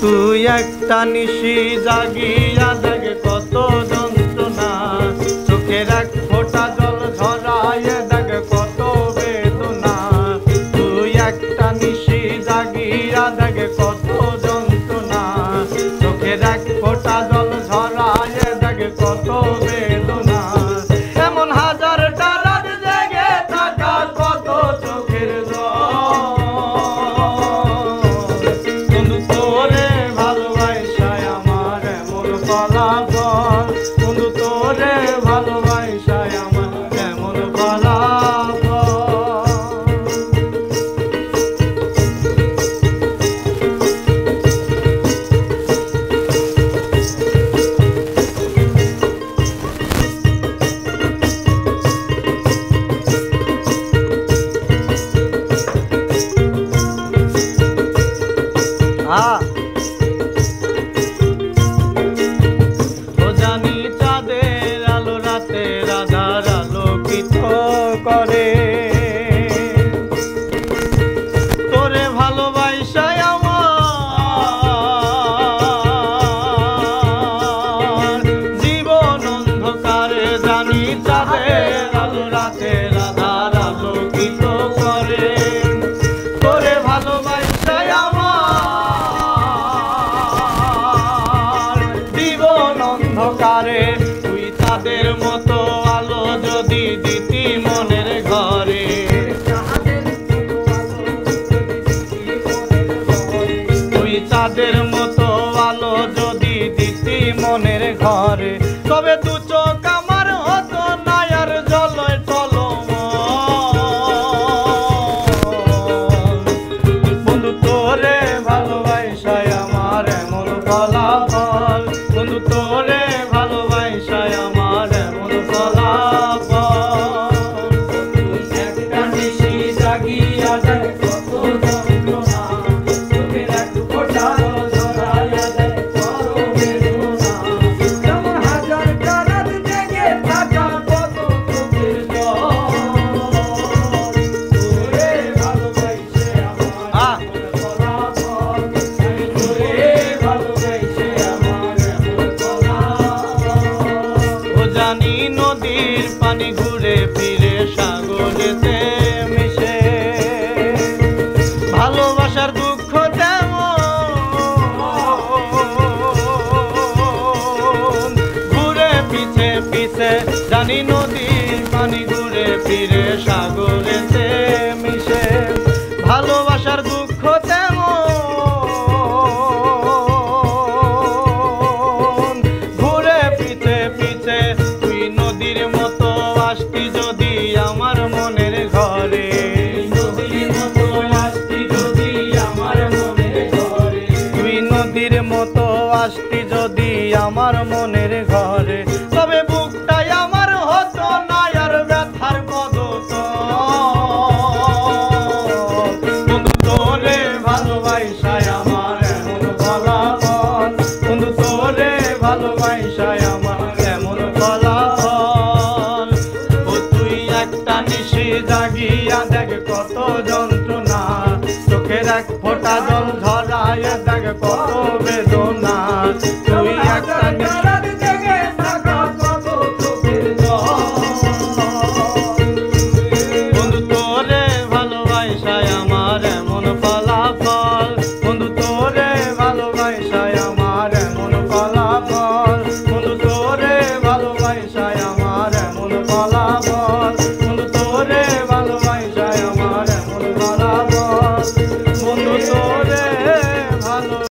তুই একটা নিশি জাগিয়া দেখ কত যন্ত্রণা, চোখের এক ফোঁটা জল ঝরায় দেখ কত বেদনা। তুই একটা নিশি জাগিয়া দেখ কত যন্ত্রণা, চোখের এক ফোঁটা জল ঝরায় দেখ কত বেদনা। এমন হাজারটা রাত জেগে থাকা কত চোখের জল। বন্ধু তোরে ভালোবাসায় আমার এমন ফলাফল, বন্ধু তোরে ভালোবাসায় আমার এমন ফলাফল। ও জানি চাঁদের আলো রাতের আধার আলোকিত করে, তোরে ভালোবাসায় আমার জীবন অন্ধকারে। জানি চাঁদের আলো রাতের আধার আলোকিত করে, তোরে ভালোবাসায় আমার জীবন অন্ধকারে। তুই তাদের মতো আলো যদি দিতি মনের ঘরে, তুই তাদের মতো আলো যদি দিতি মনের ঘরে, তবে দু চোখ আমার হতো না আর জলয় টলমল। বন্ধু তোরে ভালোবাসায় আমার এমন ফলাফল, বন্ধু তোরে ভালোবাসায় আমার এমন ফলাফল। তুই একটা নিশি জাগিয়া দেখ কত যন্ত্রণা, চোখের এক ফোঁটা জল ঝরাইয়া দেখ কত বেদনা। যেমন হাজারটা রাত জেগে থাকা কত চোখের জল। তোরে ভালোবাসে আমার এমন ফলাফল, আমি তোরে ভালোবাসে আমার এমন ফলাফল। ও জানি নদীর পানি ঘুরে ফিরে সাগরেতে মিশে, ভালোবাসার দুঃখ তেমন ঘুরে পিছে পিছে। জানি নদীর পানি ঘুরে ফিরে সাগরেতে মিশে, ভালোবাসার দুঃখ তেমন ঘুরে পিছে পিছে। তুই নদীর মতো আসতি যদি আমার মনের ঘরে, নদীর মতো আসতি যদি আমার মনের ঘরে, তুই নদীর মতো আসতি যদি আমার মনের ঘরে, তবে বুকটাই আমার হতো না আর ব্যথার পদতল। বন্ধু তোরে ভালোবাসায় আমার এমন ফলাফল, বন্ধু তোরে ভালোবাসায় আমার এমন ফলাফল। ও তুই একটা নিশি জাগিয়া দেখ কত